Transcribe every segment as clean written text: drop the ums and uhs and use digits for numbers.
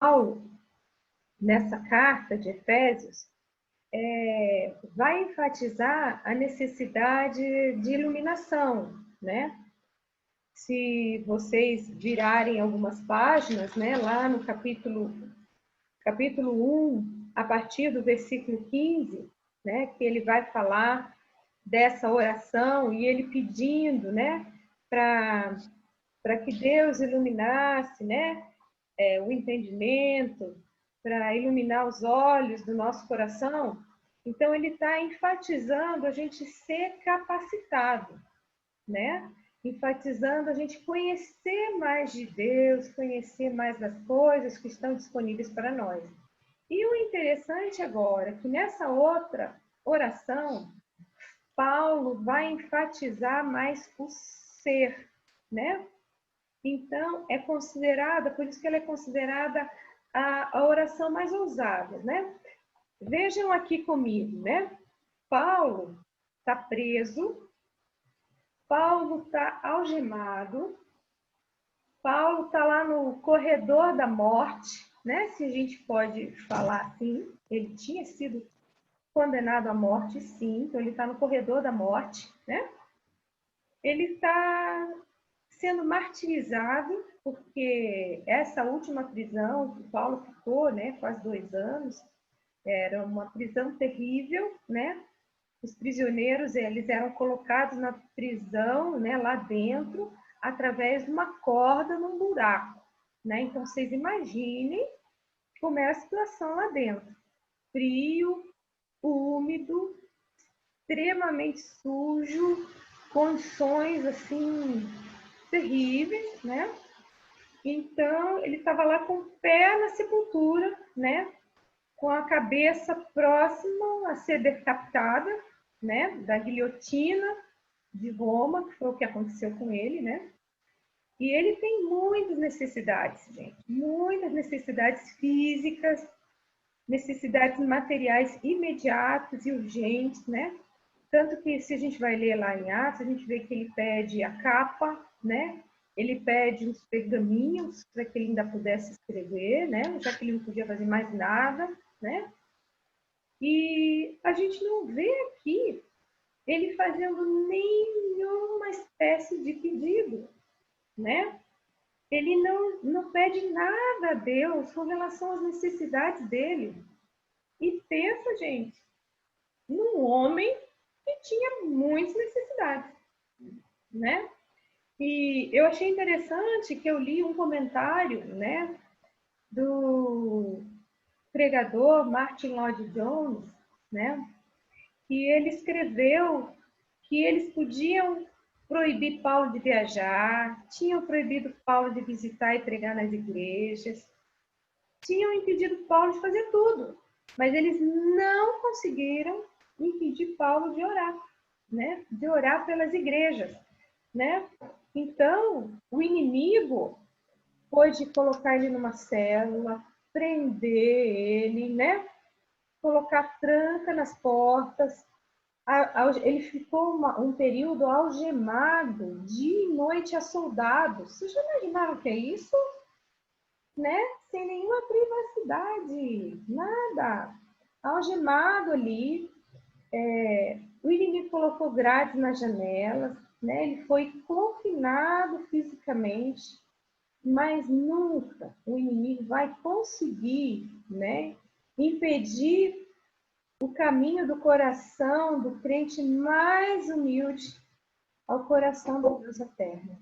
Paulo, nessa carta de Efésios, vai enfatizar a necessidade de iluminação, né? Se vocês virarem algumas páginas, né, lá no capítulo 1, a partir do versículo 15, né, que ele vai falar dessa oração e ele pedindo, né, para que Deus iluminasse, né, o entendimento, para iluminar os olhos do nosso coração. Então, ele está enfatizando a gente ser capacitado, né? Enfatizando a gente conhecer mais de Deus, conhecer mais das coisas que estão disponíveis para nós. E o interessante agora é que nessa outra oração, Paulo vai enfatizar mais o ser, né? Então, é considerada, por isso que ela é considerada a oração mais ousada, né? Vejam aqui comigo, né? Paulo está preso, Paulo está algemado, Paulo está lá no corredor da morte, né? Se a gente pode falar assim, ele tinha sido condenado à morte, sim, então ele está no corredor da morte, né? Ele está sendo martirizado, porque essa última prisão que Paulo ficou, né, quase 2 anos, era uma prisão terrível, né? Os prisioneiros, eles eram colocados na prisão, né, lá dentro, através de uma corda num buraco, né? Então, vocês imaginem como é a situação lá dentro. Frio, úmido, extremamente sujo, condições, assim, terríveis, né? Então, ele estava lá com o pé na sepultura, né? Com a cabeça próxima a ser decapitada, né? Da guilhotina de Roma, que foi o que aconteceu com ele, né? E ele tem muitas necessidades, gente. Muitas necessidades físicas, necessidades materiais imediatas e urgentes, né? Tanto que, se a gente vai ler lá em Atos, a gente vê que ele pede a capa, né? Ele pede uns pergaminhos para que ele ainda pudesse escrever, né? Já que ele não podia fazer mais nada, né? E a gente não vê aqui ele fazendo nenhuma espécie de pedido, né? Ele não pede nada a Deus com relação às necessidades dele. E pensa, gente, num homem que tinha muitas necessidades, né? E eu achei interessante que eu li um comentário, né, do pregador Martin Lloyd-Jones, né, que ele escreveu que eles podiam proibir Paulo de viajar, tinham proibido Paulo de visitar e pregar nas igrejas, tinham impedido Paulo de fazer tudo, mas eles não conseguiram impedir Paulo de orar, né? De orar pelas igrejas, né? Então, o inimigo pôde colocar ele numa célula, prender ele, né? Colocar tranca nas portas. Ele ficou um período algemado, dia e noite a soldados. Vocês já imaginaram o que é isso? Né? Sem nenhuma privacidade, nada. Algemado ali, o inimigo colocou grades nas janelas, né? Ele foi confinado fisicamente, mas nunca o inimigo vai conseguir, né, impedir o caminho do coração do crente mais humilde ao coração do Deus eterno.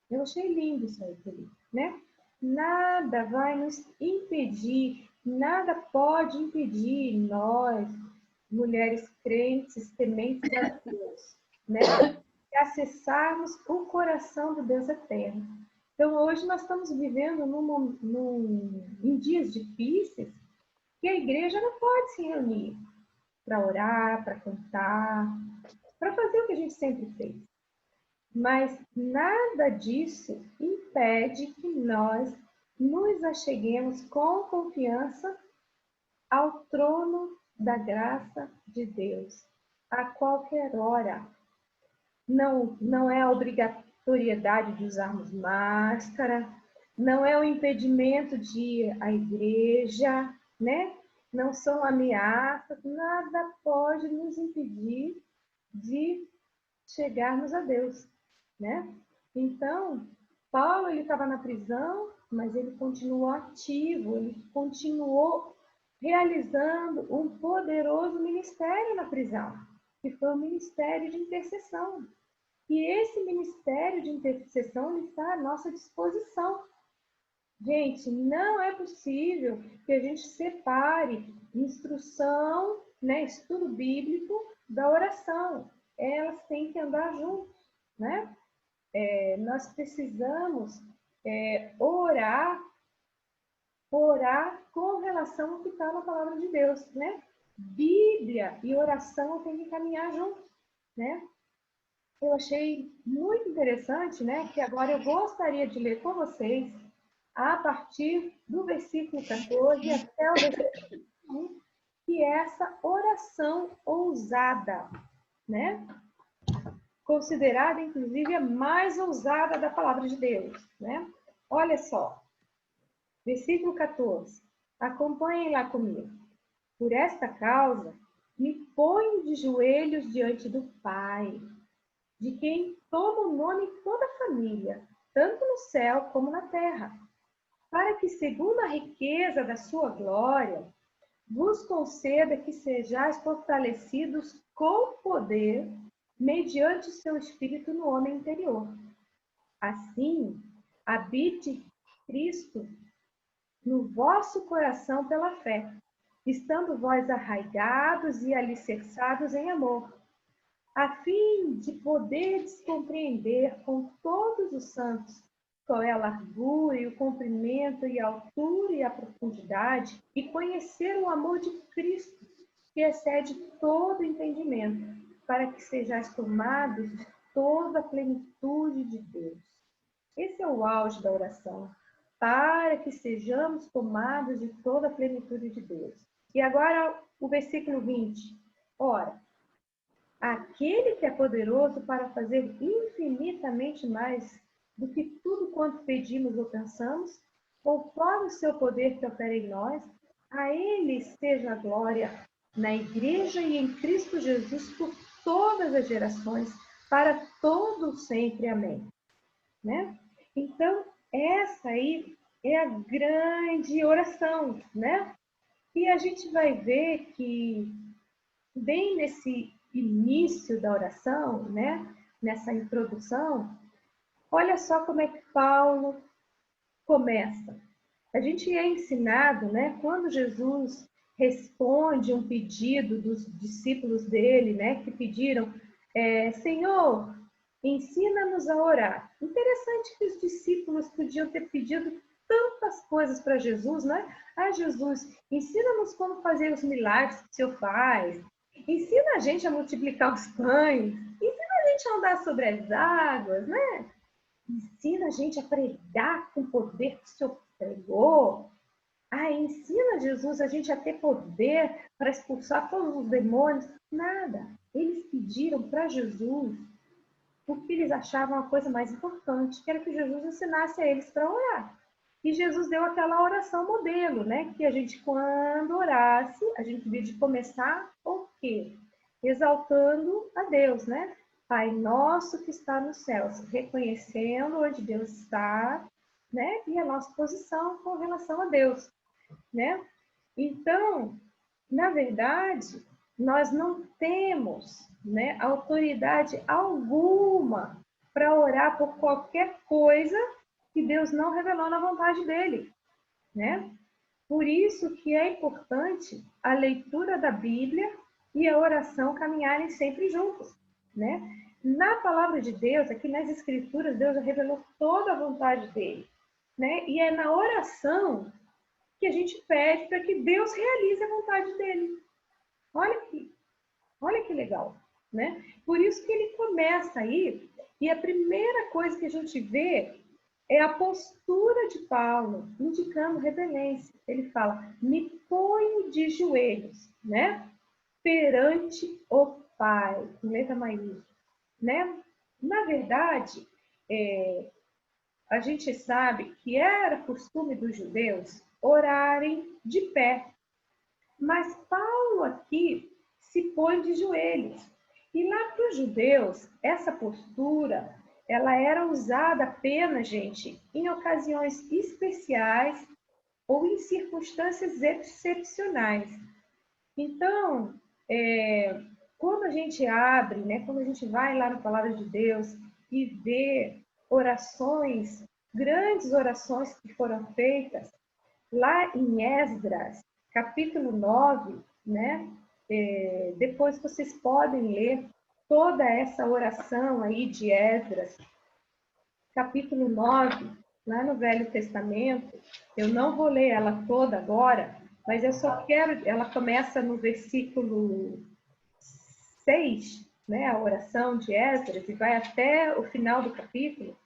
Eu achei lindo isso aí, Felipe, né? Nada vai nos impedir, nada pode impedir nós, mulheres crentes, tementes a Deus, né? De acessarmos o coração do Deus eterno. Então, hoje nós estamos vivendo em dias difíceis que a igreja não pode se reunir para orar, para cantar, para fazer o que a gente sempre fez. Mas nada disso impede que nós nos acheguemos com confiança ao trono da graça de Deus, a qualquer hora. Não é a obrigatoriedade de usarmos máscara, não é um impedimento de ir à igreja, né? Não são ameaças, nada pode nos impedir de chegarmos a Deus, né? Então, Paulo ele estava na prisão, mas ele continuou ativo, ele continuou realizando um poderoso ministério na prisão, que foi o ministério de intercessão. E esse ministério de intercessão está à nossa disposição. Gente, não é possível que a gente separe instrução, né, estudo bíblico da oração. Elas têm que andar juntas, né? Nós precisamos orar com relação ao que está na palavra de Deus, né? Bíblia e oração têm que caminhar juntos, né? Eu achei muito interessante, né? Que agora eu gostaria de ler com vocês a partir do versículo 14 até o versículo 1, que é essa oração ousada, né? Considerada, inclusive, a mais ousada da palavra de Deus, né? Olha só, versículo 14. Acompanhem lá comigo. Por esta causa, me ponho de joelhos diante do Pai, de quem toma o nome toda a família, tanto no céu como na terra, para que, segundo a riqueza da sua glória, vos conceda que sejais fortalecidos com poder, mediante o seu Espírito no homem interior. Assim, habite Cristo no vosso coração pela fé, estando vós arraigados e alicerçados em amor, a fim de poderes compreender com todos os santos qual é a largura e o comprimento e a altura e a profundidade, e conhecer o amor de Cristo, que excede todo entendimento, para que sejais tomados de toda a plenitude de Deus. Esse é o auge da oração, para que sejamos tomados de toda a plenitude de Deus. E agora o versículo 20. Ora, aquele que é poderoso para fazer infinitamente mais do que tudo quanto pedimos ou pensamos, conforme o seu poder que opera em nós, a ele seja a glória na igreja e em Cristo Jesus por todas as gerações, para todo sempre. Amém. Né? Então, essa aí é a grande oração, né? E a gente vai ver que bem nesse início da oração, né? Nessa introdução, olha só como é que Paulo começa. A gente é ensinado, né? Quando Jesus responde um pedido dos discípulos dele, né? Que pediram, Senhor, ensina-nos a orar. Interessante que os discípulos podiam ter pedido tantas coisas para Jesus, né? Ah, Jesus, ensina-nos como fazer os milagres que o Senhor faz. Ensina a gente a multiplicar os pães. Ensina a gente a andar sobre as águas, né? Ensina a gente a pregar com o poder que o Senhor pregou. Ah, ensina Jesus a gente a ter poder para expulsar todos os demônios. Nada. Eles pediram para Jesus o que eles achavam a coisa mais importante, que era que Jesus ensinasse a eles para orar. E Jesus deu aquela oração modelo, né? Que a gente, quando orasse, a gente devia de começar o quê? Exaltando a Deus, né? Pai nosso que está nos céus, reconhecendo onde Deus está, né? E a nossa posição com relação a Deus, né? Então, na verdade, nós não temos, né, autoridade alguma para orar por qualquer coisa que Deus não revelou na vontade dele, né? Por isso que é importante a leitura da Bíblia e a oração caminharem sempre juntos, né? Na palavra de Deus, aqui nas Escrituras, Deus já revelou toda a vontade dele, né? E é na oração que a gente pede para que Deus realize a vontade dele. Olha que legal, né? Por isso que ele começa aí, e a primeira coisa que a gente vê é a postura de Paulo, indicando reverência. Ele fala, me ponho de joelhos, né? Perante o Pai, com letra maiúscula, né? Na verdade, a gente sabe que era costume dos judeus orarem de pé. Mas Paulo aqui se põe de joelhos. E lá para os judeus, essa postura, ela era usada apenas, gente, em ocasiões especiais ou em circunstâncias excepcionais. Então, quando a gente abre, né, quando a gente vai lá na Palavra de Deus e vê orações, grandes orações que foram feitas, lá em Esdras, capítulo 9, né, depois vocês podem ler toda essa oração aí de Esdras, capítulo 9, lá no Velho Testamento. Eu não vou ler ela toda agora, mas eu só quero, ela começa no versículo 6, né, a oração de Esdras, e vai até o final do capítulo,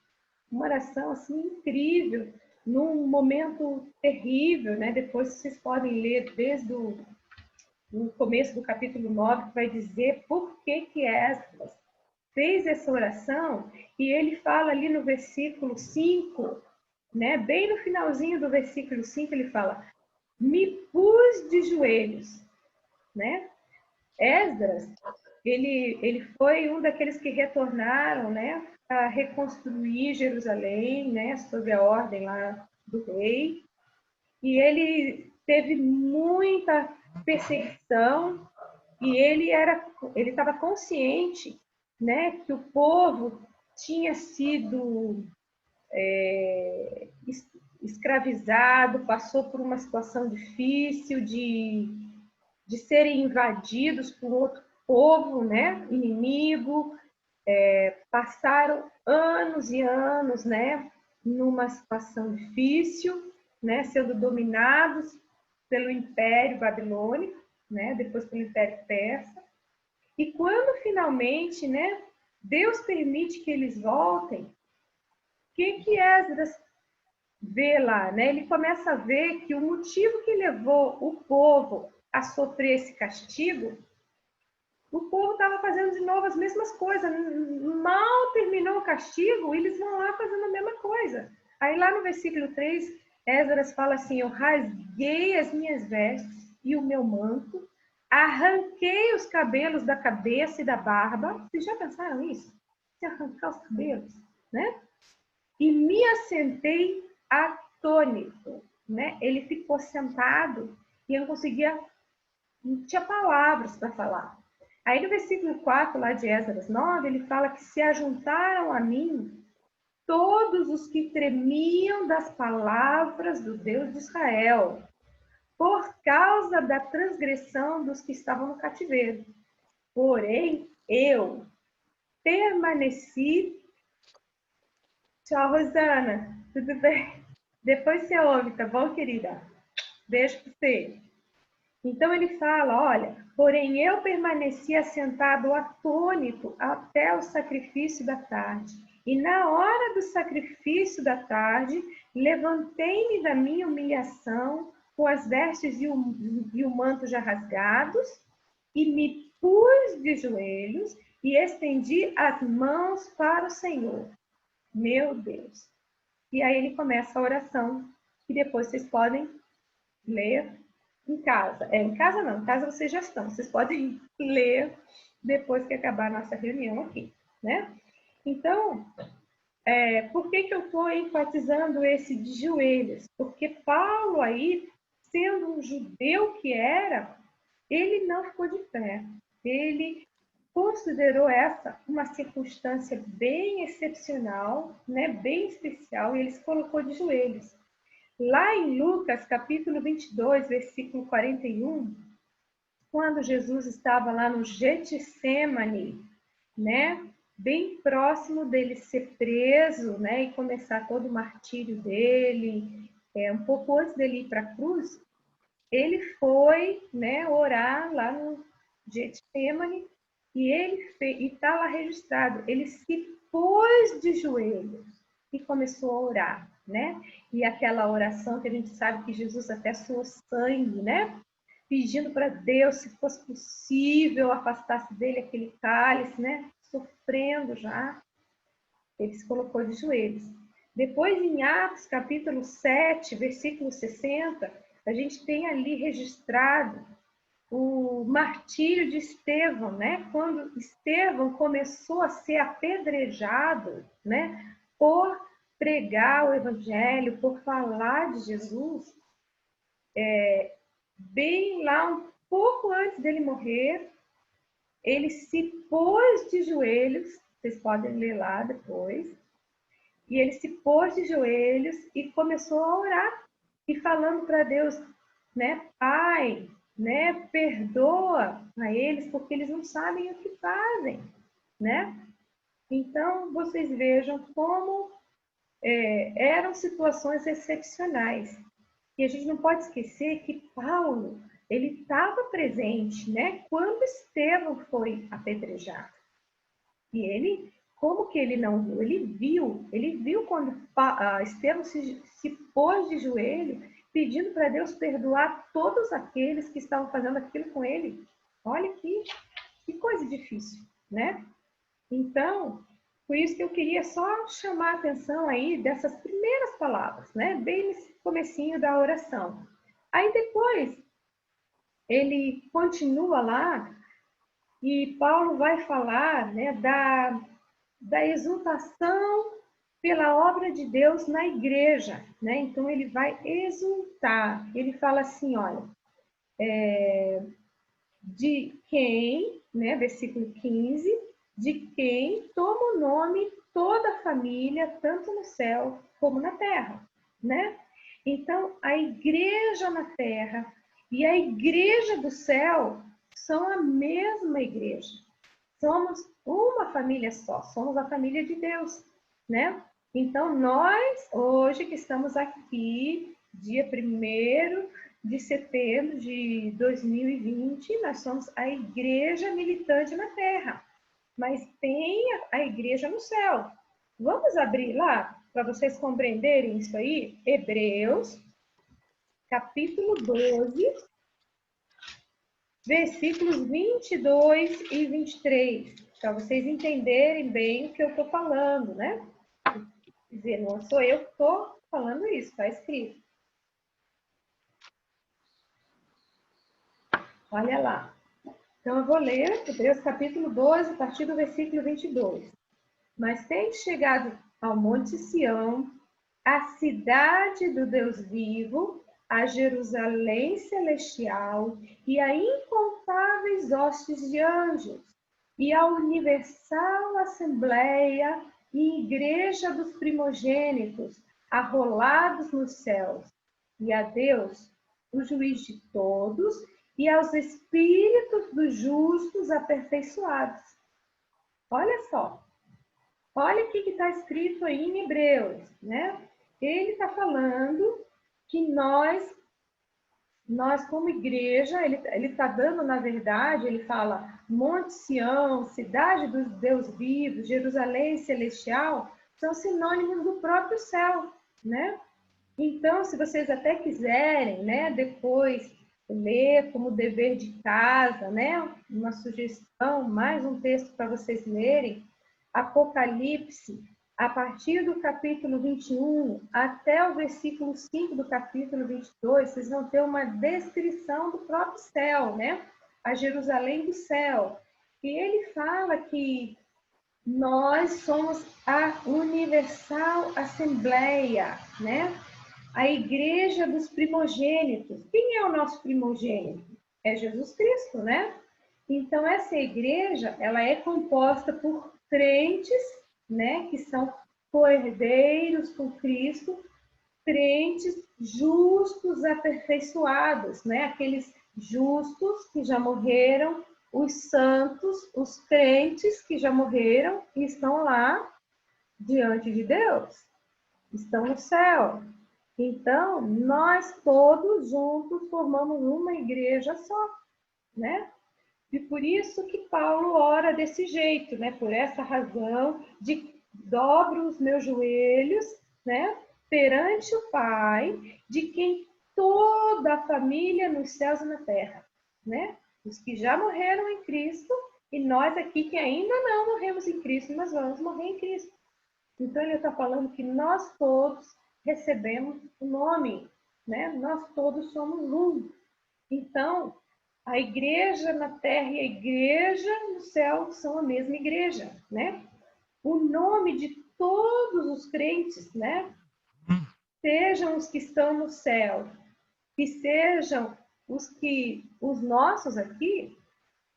uma oração assim incrível, num momento terrível, né? Depois vocês podem ler desde o começo do capítulo 9, que vai dizer por que Esdras fez essa oração, e ele fala ali no versículo 5, né? Bem no finalzinho do versículo 5, ele fala: me pus de joelhos, né? Esdras, ele foi um daqueles que retornaram, né, a reconstruir Jerusalém, né, sob a ordem lá do rei. E ele teve muita perseguição e ele estava consciente, né, que o povo tinha sido escravizado, passou por uma situação difícil de serem invadidos por outro povo, né, inimigo, passaram anos e anos, né, numa situação difícil, né, sendo dominados pelo Império Babilônico, né, depois pelo Império Persa. E quando finalmente, né, Deus permite que eles voltem, o que Esdras vê lá, né? Ele começa a ver que o motivo que levou o povo a sofrer esse castigo, o povo estava fazendo de novo as mesmas coisas. Mal terminou o castigo, eles vão lá fazendo a mesma coisa. Aí lá no versículo 3, Esdras fala assim: eu rasguei as minhas vestes e o meu manto, arranquei os cabelos da cabeça e da barba. Vocês já pensaram nisso? Se arrancar os cabelos, né? E me assentei atônito, né? Ele ficou sentado e eu não conseguia, não tinha palavras para falar. Aí no versículo 4, lá de Esdras 9, ele fala que se ajuntaram a mim todos os que tremiam das palavras do Deus de Israel, por causa da transgressão dos que estavam no cativeiro. Porém, eu permaneci. Tchau, Rosana. Tudo bem? Depois você ouve, tá bom, querida? Beijo para você. Então ele fala, olha, porém eu permaneci assentado atônito até o sacrifício da tarde. E na hora do sacrifício da tarde, levantei-me da minha humilhação, com as vestes e o manto já rasgados, e me pus de joelhos e estendi as mãos para o Senhor, meu Deus. E aí ele começa a oração, que depois vocês podem ler em casa. Em casa não, em casa vocês já estão. Vocês podem ler depois que acabar a nossa reunião aqui, né? Então, por que eu estou enfatizando esse de joelhos? Porque Paulo aí, sendo um judeu que era, ele não ficou de pé. Ele considerou essa uma circunstância bem excepcional, né? Bem especial, e ele se colocou de joelhos. Lá em Lucas, capítulo 22, versículo 41, quando Jesus estava lá no Getsêmani, né, bem próximo dele ser preso, né, e começar todo o martírio dele, um pouco antes dele ir para a cruz, ele foi, né, orar lá no Getsêmani, e ele está lá registrado, ele se pôs de joelhos e começou a orar, né? E aquela oração que a gente sabe que Jesus até suou sangue, né? Pedindo para Deus, se fosse possível, afastasse dele aquele cálice, né? Sofrendo já. Ele se colocou de joelhos. Depois, em Atos, capítulo 7, versículo 60, a gente tem ali registrado o martírio de Estevão, né? Quando Estevão começou a ser apedrejado, né? Por pregar o evangelho, por falar de Jesus, bem lá um pouco antes dele morrer, ele se pôs de joelhos, vocês podem ler lá depois, e ele se pôs de joelhos e começou a orar e falando para Deus, né, Pai, né, perdoa a eles porque eles não sabem o que fazem, né? Então vocês vejam como eram situações excepcionais. E a gente não pode esquecer que Paulo, ele estava presente, né, quando Estevão foi apedrejado. E ele, como que ele não viu? Ele viu quando Estevão se pôs de joelho, pedindo para Deus perdoar todos aqueles que estavam fazendo aquilo com ele. Olha que coisa difícil, né? Então, por isso que eu queria só chamar a atenção aí dessas primeiras palavras, né? Bem nesse comecinho da oração. Aí depois, ele continua lá e Paulo vai falar, né, da exultação pela obra de Deus na igreja, né? Então ele vai exultar. Ele fala assim, olha, de quem, né, versículo 15, de quem toma o nome toda a família, tanto no céu como na terra, né? Então, a igreja na terra e a igreja do céu são a mesma igreja. Somos uma família só, somos a família de Deus, né? Então, nós, hoje que estamos aqui, dia 1º de setembro de 2020, nós somos a igreja militante na terra, mas tem a igreja no céu. Vamos abrir lá para vocês compreenderem isso aí? Hebreus, capítulo 12, versículos 22 e 23, para vocês entenderem bem o que eu estou falando, né? Quer dizer, não sou eu que estou falando isso, está escrito. Olha lá. Então, eu vou ler Hebreus capítulo 12, a partir do versículo 22. Mas tem chegado ao Monte Sião, a cidade do Deus vivo, a Jerusalém celestial e a incontáveis hostes de anjos, e a universal assembleia e igreja dos primogênitos, arrolados nos céus, e a Deus, o juiz de todos, e aos espíritos dos justos aperfeiçoados. Olha só, olha o que está escrito aí em Hebreus, né? Ele está falando que nós como igreja, ele está dando, na verdade, ele fala Monte Sião, cidade dos Deus vivos, Jerusalém celestial, são sinônimos do próprio céu, né? Então, se vocês até quiserem, né, depois ler como dever de casa, né, uma sugestão, mais um texto para vocês lerem, Apocalipse, a partir do capítulo 21 até o versículo 5 do capítulo 22, vocês vão ter uma descrição do próprio céu, né? A Jerusalém do céu. E ele fala que nós somos a universal assembleia, né? A igreja dos primogênitos. Quem é o nosso primogênito? É Jesus Cristo, né? Então, essa igreja, ela é composta por crentes, né, que são co-herdeiros com Cristo, crentes justos aperfeiçoados, né, aqueles justos que já morreram, os santos, os crentes que já morreram e estão lá diante de Deus, estão no céu. Então, nós todos juntos formamos uma igreja só, né? E por isso que Paulo ora desse jeito, né? Por essa razão de dobro os meus joelhos, né? Perante o Pai, de quem toda a família nos céus e na terra, né? Os que já morreram em Cristo e nós aqui que ainda não morremos em Cristo, mas vamos morrer em Cristo. Então, ele está falando que nós todos recebemos o nome, né? Nós todos somos um. Então, a igreja na terra e a igreja no céu são a mesma igreja, né? O nome de todos os crentes, né? Sejam os que estão no céu, que sejam os nossos aqui,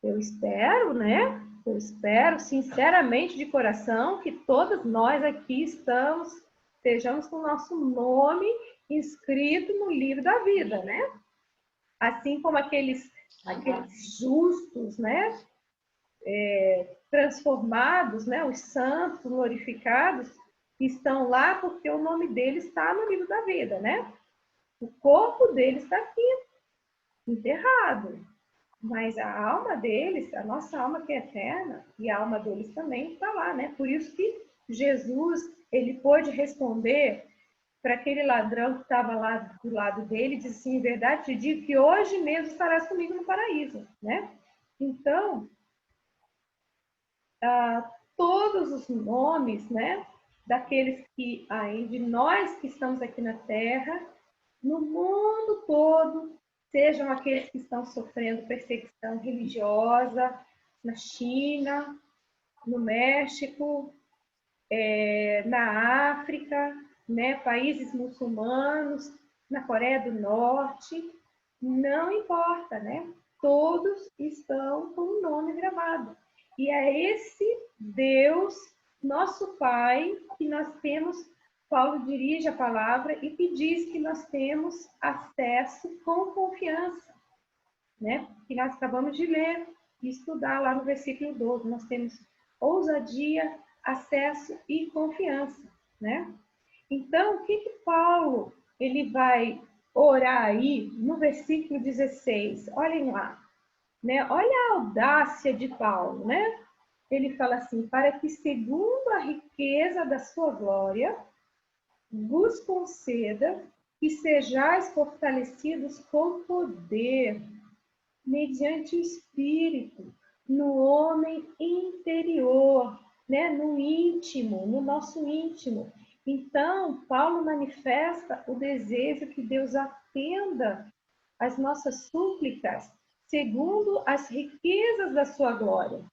eu espero, né? Eu espero sinceramente de coração que todos nós aqui estejamos com o nosso nome inscrito no livro da vida, né? Assim como aqueles justos, né? Transformados, né? Os santos glorificados estão lá porque o nome deles está no livro da vida, né? O corpo deles está aqui, enterrado. Mas a alma deles, a nossa alma que é eterna, e a alma deles também está lá, né? Por isso que Jesus, ele pôde responder para aquele ladrão que estava lá do lado dele, disse assim, em verdade te digo que hoje mesmo estarás comigo no paraíso, né? Então, todos os nomes, né? Daqueles que, de nós que estamos aqui na Terra, no mundo todo, sejam aqueles que estão sofrendo perseguição religiosa na China, no México, na África, né, países muçulmanos, na Coreia do Norte, não importa, né? Todos estão com o nome gravado. E é esse Deus, nosso Pai, que nós temos. Paulo dirige a palavra e que diz que nós temos acesso com confiança, né? Que nós acabamos de ler e estudar lá no versículo 12. Nós temos ousadia, acesso e confiança, né? Então, o que Paulo ele vai orar aí no versículo 16? Olhem lá, né? Olha a audácia de Paulo, né? Ele fala assim: para que segundo a riqueza da sua glória vos conceda que sejais fortalecidos com poder, mediante o Espírito, no homem interior, né? No íntimo, no nosso íntimo. Então, Paulo manifesta o desejo que Deus atenda às nossas súplicas, segundo as riquezas da sua glória.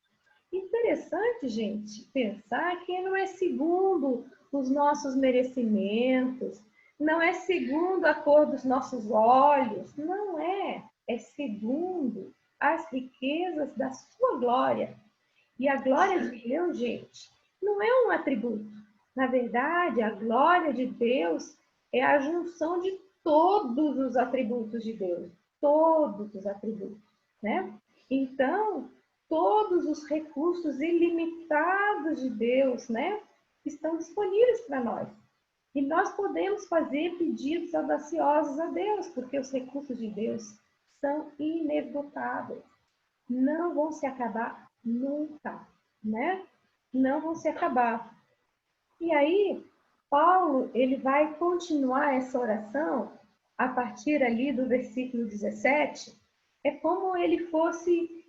Interessante, gente, pensar que não é segundo os nossos merecimentos, não é segundo a cor dos nossos olhos, não é. É segundo as riquezas da sua glória. E a glória de Deus, gente, não é um atributo. Na verdade, a glória de Deus é a junção de todos os atributos de Deus, todos os atributos, né? Então, todos os recursos ilimitados de Deus, né, estão disponíveis para nós. E nós podemos fazer pedidos audaciosos a Deus, porque os recursos de Deus são inesgotáveis. Não vão se acabar nunca, né? Não vão se acabar. E aí, Paulo, ele vai continuar essa oração a partir ali do versículo 17. É como ele fosse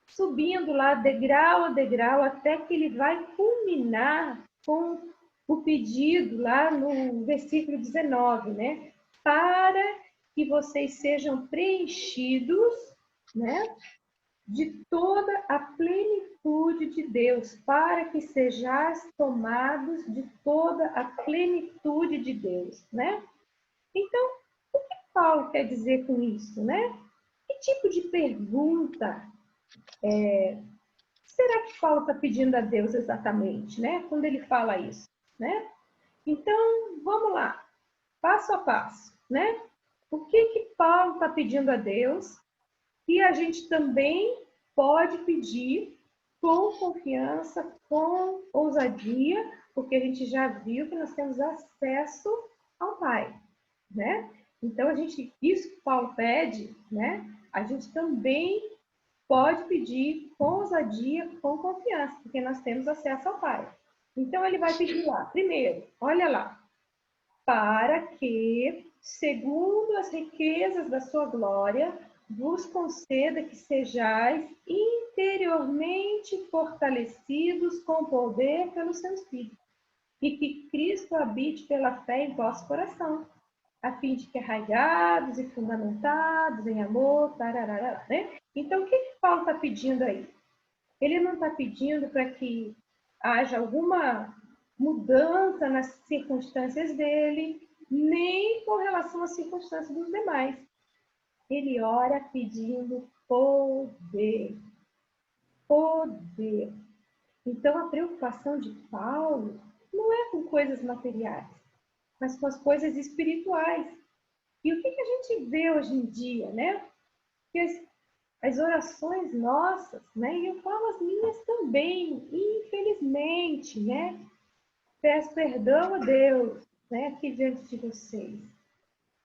subindo lá degrau a degrau até que ele vai culminar com o pedido lá no versículo 19, né? Para que vocês sejam preenchidos, né? De toda a plenitude de Deus, para que sejais tomados de toda a plenitude de Deus, né? Então, o que Paulo quer dizer com isso, né? Que tipo de pergunta será que Paulo está pedindo a Deus exatamente, né? Quando ele fala isso, né? Então, vamos lá, passo a passo, né? O que Paulo está pedindo a Deus e a gente também pode pedir com confiança, com ousadia, porque a gente já viu que nós temos acesso ao Pai, né? Então, isso que Paulo pede, né? A gente também pode pedir com ousadia, com confiança, porque nós temos acesso ao Pai. Então, ele vai pedir lá, primeiro, olha lá, para que, segundo as riquezas da sua glória, vos conceda que sejais interiormente fortalecidos com poder pelo seu Espírito, e que Cristo habite pela fé em vosso coração, a fim de que arraigados e fundamentados em amor, tararara, né? Então, o que Paulo está pedindo aí? Ele não está pedindo para que haja alguma mudança nas circunstâncias dele, nem com relação às circunstâncias dos demais. Ele ora pedindo poder. Poder. Então, a preocupação de Paulo não é com coisas materiais, mas com as coisas espirituais. E o que a gente vê hoje em dia, né? Que as orações nossas, né? E eu falo as minhas também, infelizmente, né? Peço perdão a Deus, né? Aqui diante de vocês.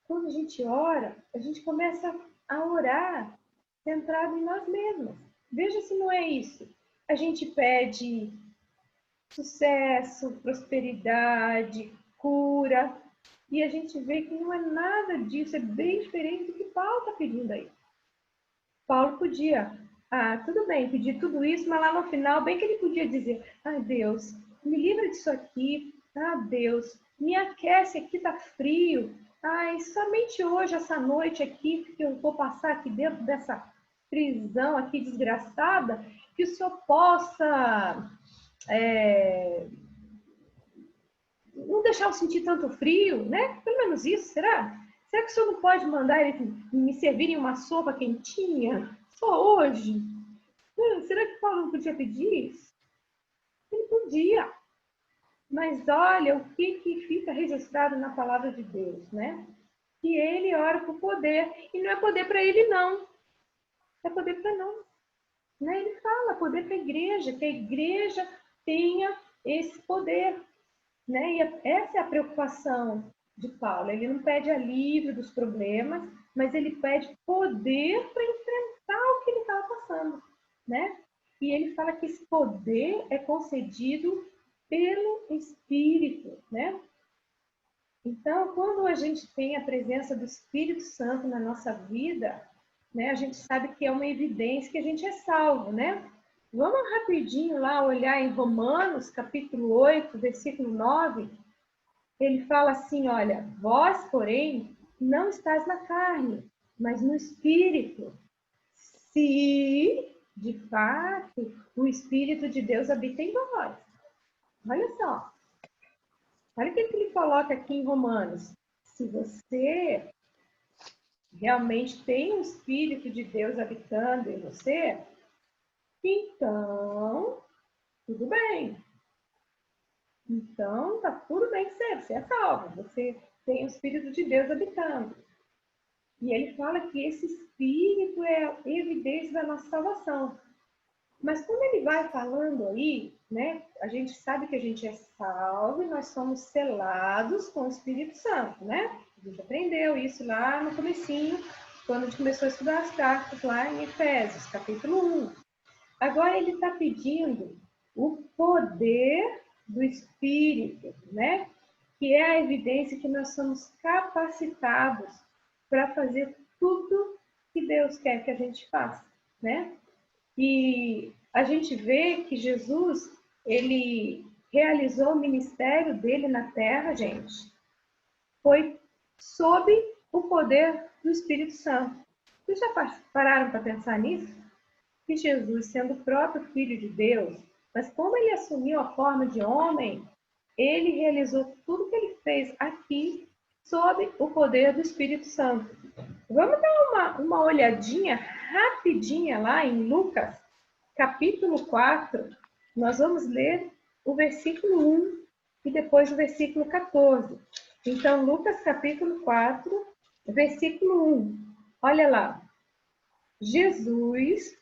Quando a gente ora, a gente começa a orar centrado em nós mesmos. Veja se não é isso. A gente pede sucesso, prosperidade, cura, e a gente vê que não é nada disso, é bem diferente do que Paulo está pedindo aí. Paulo podia, tudo bem, pedir tudo isso, mas lá no final, bem que ele podia dizer, Deus, me livra disso aqui, Deus, me aquece aqui, tá frio, somente hoje, essa noite aqui, que eu vou passar aqui dentro dessa prisão aqui desgraçada, que o Senhor possa não deixar eu sentir tanto frio, né? Pelo menos isso, será? Será que o senhor não pode mandar ele me servir em uma sopa quentinha? Só hoje? Será que Paulo não podia pedir isso? Ele podia. Mas olha o que fica registrado na palavra de Deus, né? Que ele ora por poder. E não é poder para ele, não. É poder para nós. Né? Ele fala poder para a igreja, que a igreja tenha esse poder. Né? E essa é a preocupação de Paulo. Ele não pede alívio dos problemas, mas ele pede poder para enfrentar o que ele estava passando. Né? E ele fala que esse poder é concedido pelo Espírito. Né? Então, quando a gente tem a presença do Espírito Santo na nossa vida, né, a gente sabe que é uma evidência que a gente é salvo, né? Vamos rapidinho lá olhar em Romanos, capítulo 8, versículo 9. Ele fala assim, olha, vós, porém, não estáis na carne, mas no Espírito. Se, de fato, o Espírito de Deus habita em vós. Olha só. Olha o que ele coloca aqui em Romanos. Se você realmente tem o Espírito de Deus habitando em você, então, tudo bem. Então, tá tudo bem que você é salvo. Você tem o Espírito de Deus habitando. E ele fala que esse Espírito é a evidência da nossa salvação. Mas quando ele vai falando aí, né, a gente sabe que a gente é salvo e nós somos selados com o Espírito Santo, né? A gente aprendeu isso lá no comecinho, quando a gente começou a estudar as cartas lá em Efésios, capítulo 1. Agora ele está pedindo o poder do Espírito, né? Que é a evidência que nós somos capacitados para fazer tudo que Deus quer que a gente faça, né? E a gente vê que Jesus, ele realizou o ministério dele na terra, gente, foi sob o poder do Espírito Santo. Vocês já pararam para pensar nisso? Que Jesus, sendo o próprio Filho de Deus, mas como ele assumiu a forma de homem, ele realizou tudo que ele fez aqui sob o poder do Espírito Santo. Vamos dar uma olhadinha rapidinha lá em Lucas, capítulo 4. Nós vamos ler o versículo 1 e depois o versículo 14. Então, Lucas, capítulo 4, versículo 1. Olha lá. Jesus,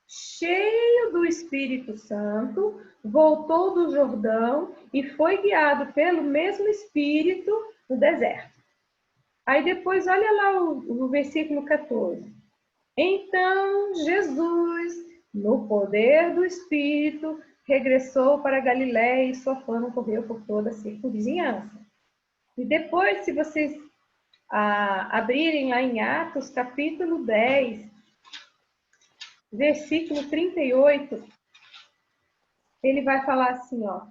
cheio do Espírito Santo, voltou do Jordão e foi guiado pelo mesmo Espírito no deserto. Aí depois, olha lá o versículo 14. Então, Jesus, no poder do Espírito, regressou para Galiléia e sua fama correu por toda a circunvizinhança. E depois, se vocês abrirem lá em Atos, capítulo 10, versículo 38, ele vai falar assim, ó,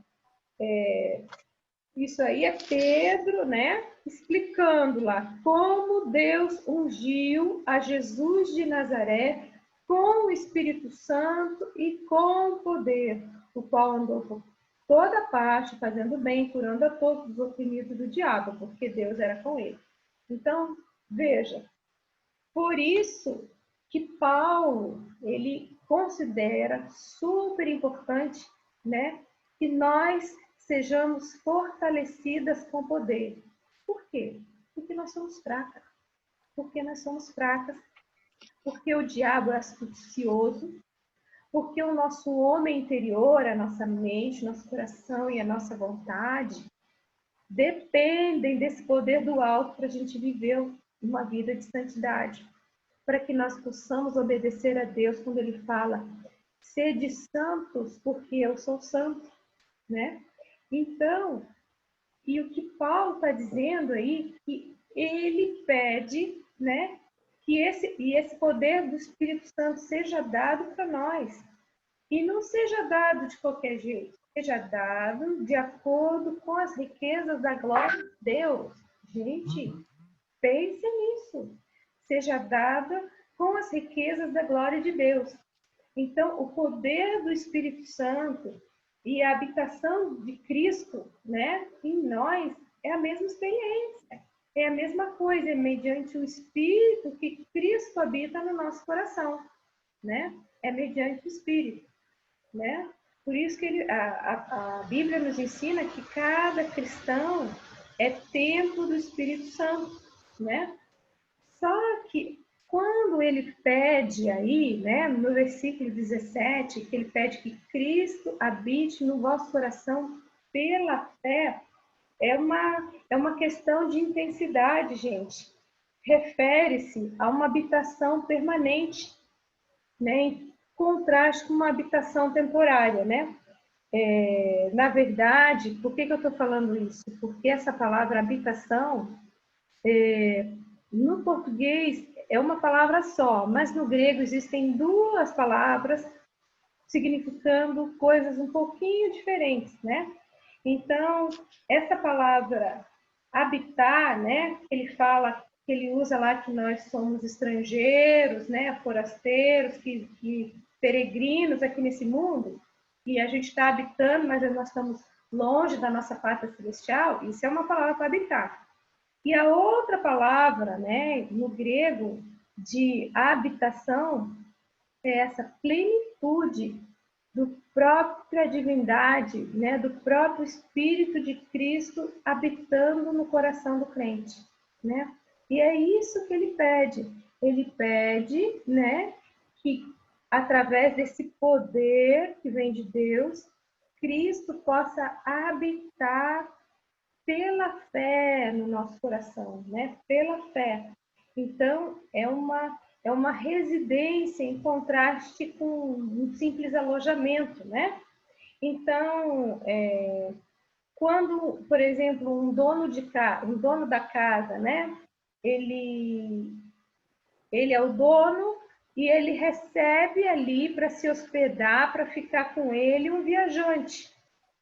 isso aí é Pedro, né, explicando lá como Deus ungiu a Jesus de Nazaré com o Espírito Santo e com poder, o qual andou por toda parte, fazendo bem, curando a todos os oprimidos do diabo, porque Deus era com ele. Então, veja, por isso que Paulo, ele considera super importante, né, que nós sejamos fortalecidas com poder. Por quê? Porque nós somos fracas. Porque nós somos fracas. Porque o diabo é astucioso. Porque o nosso homem interior, a nossa mente, nosso coração e a nossa vontade dependem desse poder do alto para a gente viver uma vida de santidade, para que nós possamos obedecer a Deus quando Ele fala: sede santos, porque eu sou santo, né? Então, e o que Paulo está dizendo aí, que ele pede, né, que esse poder do Espírito Santo seja dado para nós. E não seja dado de qualquer jeito, seja dado de acordo com as riquezas da glória de Deus. Gente, pense nisso. Seja dada com as riquezas da glória de Deus. Então, o poder do Espírito Santo e a habitação de Cristo, né, em nós é a mesma experiência. É a mesma coisa, é mediante o Espírito que Cristo habita no nosso coração, né? É mediante o Espírito, né? Por isso que a Bíblia nos ensina que cada cristão é templo do Espírito Santo, né? Só que quando ele pede aí, né, no versículo 17, que ele pede que Cristo habite no vosso coração pela fé, é uma questão de intensidade, gente. Refere-se a uma habitação permanente, né, em contraste com uma habitação temporária, né? Na verdade, por que eu estou falando isso? Porque essa palavra habitação, no português, é uma palavra só, mas no grego existem duas palavras significando coisas um pouquinho diferentes, né? Então, essa palavra habitar, né? Ele fala, que ele usa lá que nós somos estrangeiros, né? Forasteiros, que peregrinos aqui nesse mundo, e a gente está habitando, mas nós estamos longe da nossa pátria celestial. Isso é uma palavra para habitar. E a outra palavra, né, no grego, de habitação, é essa plenitude do própria divindade, né, do próprio Espírito de Cristo habitando no coração do crente, né? E é isso que ele pede. Ele pede, né, que através desse poder que vem de Deus, Cristo possa habitar pela fé no nosso coração, né? Pela fé. Então, é uma residência em contraste com um simples alojamento, né? Então, quando, por exemplo, um dono da casa, né? Ele é o dono e ele recebe ali para se hospedar, para ficar com ele um viajante.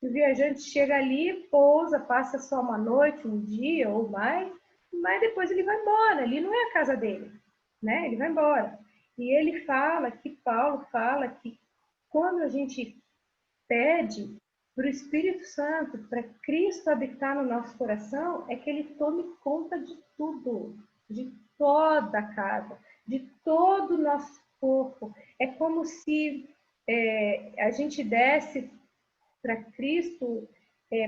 O viajante chega ali, pousa, passa só uma noite, um dia ou mais, mas depois ele vai embora. Ali não é a casa dele, né? Ele vai embora. E ele fala que Paulo fala que quando a gente pede para o Espírito Santo, para Cristo habitar no nosso coração, é que ele tome conta de tudo, de toda a casa, de todo o nosso corpo. É como se a gente desse para Cristo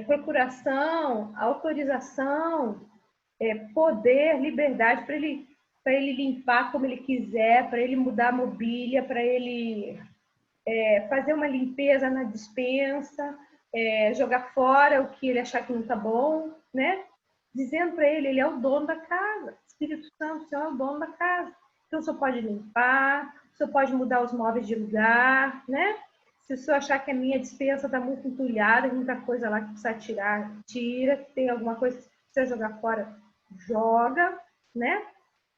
procuração, autorização, poder, liberdade para ele limpar como ele quiser, para ele mudar a mobília, para ele fazer uma limpeza na despensa, jogar fora o que ele achar que não está bom, né? Dizendo para ele é o dono da casa. Espírito Santo, o Senhor é o dono da casa. Então, o Senhor pode limpar, o Senhor pode mudar os móveis de lugar, né? Se o Senhor achar que a minha despensa está muito entulhada, muita coisa lá que precisa tirar, tira. Se tem alguma coisa que precisa jogar fora, joga, né?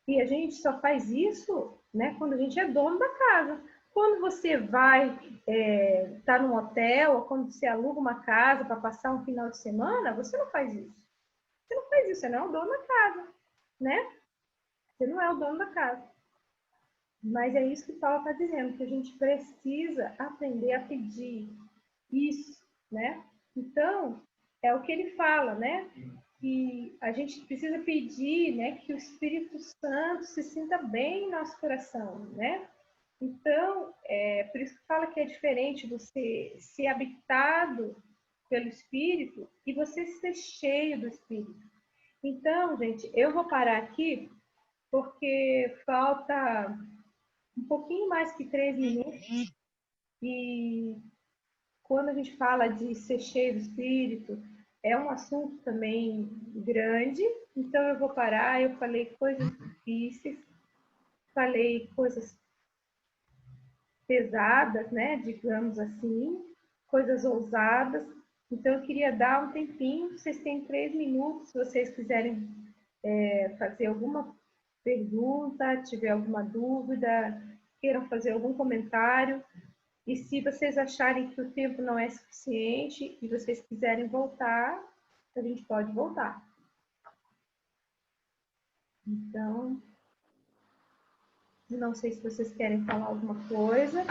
E a gente só faz isso, né, quando a gente é dono da casa. Quando você vai estar num hotel, ou quando você aluga uma casa para passar um final de semana, você não faz isso. Você não faz isso, você não é o dono da casa, né? Você não é o dono da casa. Mas é isso que Paulo está dizendo, que a gente precisa aprender a pedir isso, né? Então, é o que ele fala, né? Que a gente precisa pedir, né, que o Espírito Santo se sinta bem em nosso coração, né? Então, por isso que fala que é diferente você ser habitado pelo Espírito e você ser cheio do Espírito. Então, gente, eu vou parar aqui porque falta um pouquinho mais que 3 minutos e quando a gente fala de ser cheio do Espírito, é um assunto também grande, então eu vou parar. Eu falei coisas difíceis, falei coisas pesadas, né, digamos assim, coisas ousadas. Então eu queria dar um tempinho, vocês têm 3 minutos, se vocês quiserem fazer alguma pergunta, tiver alguma dúvida, queiram fazer algum comentário. E se vocês acharem que o tempo não é suficiente e vocês quiserem voltar, a gente pode voltar. Então, não sei se vocês querem falar alguma coisa,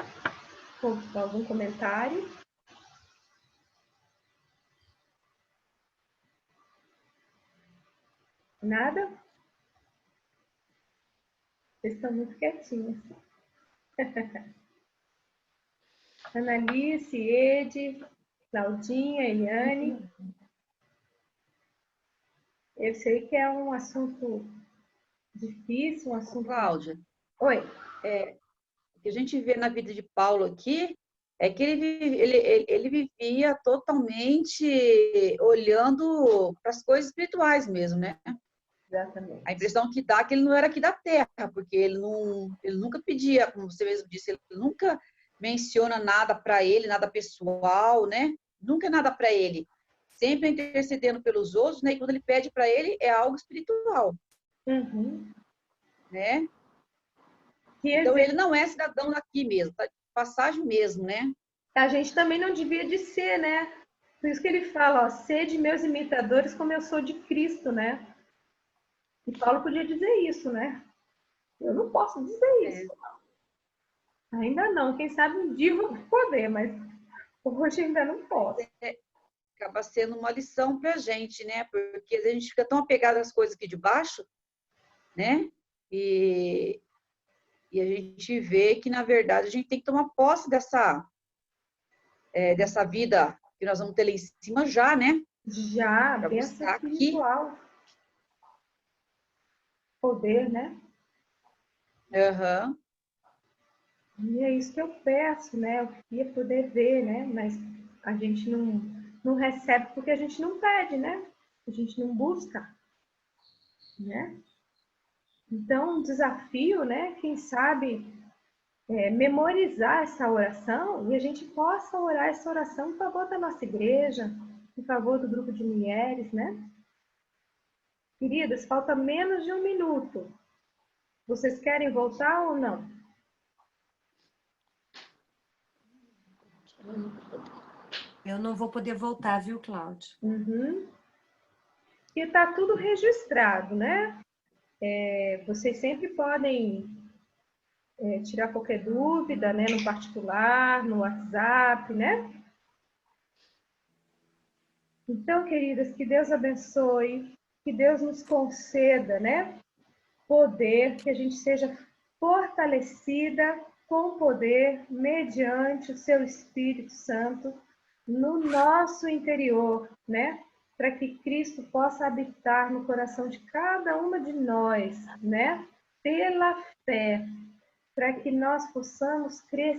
ou algum comentário. Nada? Vocês estão muito quietinhos. Analice, Ede, Claudinha, Eliane. Eu sei que é um assunto difícil, um assunto... Cláudia, Oi. o que a gente vê na vida de Paulo aqui é que ele vivia totalmente olhando para as coisas espirituais mesmo, né? Exatamente. A impressão que dá é que ele não era aqui da terra, porque ele nunca pedia, como você mesmo disse, ele nunca menciona nada para ele, nada pessoal, né? Nunca é nada para ele. Sempre intercedendo pelos outros, né? E quando ele pede para ele, é algo espiritual, né? Então, ele não é cidadão daqui mesmo, tá de passagem mesmo, né? A gente também não devia de ser, né? Por isso que ele fala, ó, sede meus imitadores como eu sou de Cristo, né? E Paulo podia dizer isso, né? Eu não posso dizer isso. Ainda não. Quem sabe um dia eu vou poder, mas hoje ainda não posso. Acaba sendo uma lição para a gente, né? Porque a gente fica tão apegado às coisas aqui de baixo, né? E a gente vê que, na verdade, a gente tem que tomar posse dessa vida que nós vamos ter lá em cima já, né? Já, Para bênção buscar aqui. espiritual. Poder, né? Uhum. E é isso que eu peço, né? Eu queria poder ver, né? Mas a gente não recebe porque a gente não pede, né? A gente não busca, né? Então, um desafio, né? Quem sabe memorizar essa oração e a gente possa orar essa oração em favor da nossa igreja, em favor do grupo de mulheres, né? Queridas, falta menos de 1 minuto. Vocês querem voltar ou não? Eu não vou poder voltar, viu, Cláudia? E está tudo registrado, né? Vocês sempre podem tirar qualquer dúvida, né? No particular, no WhatsApp, né? Então, queridas, que Deus abençoe, que Deus nos conceda, né? Poder, que a gente seja fortalecida com poder mediante o seu Espírito Santo no nosso interior, né? Para que Cristo possa habitar no coração de cada uma de nós, né? Pela fé, para que nós possamos crescer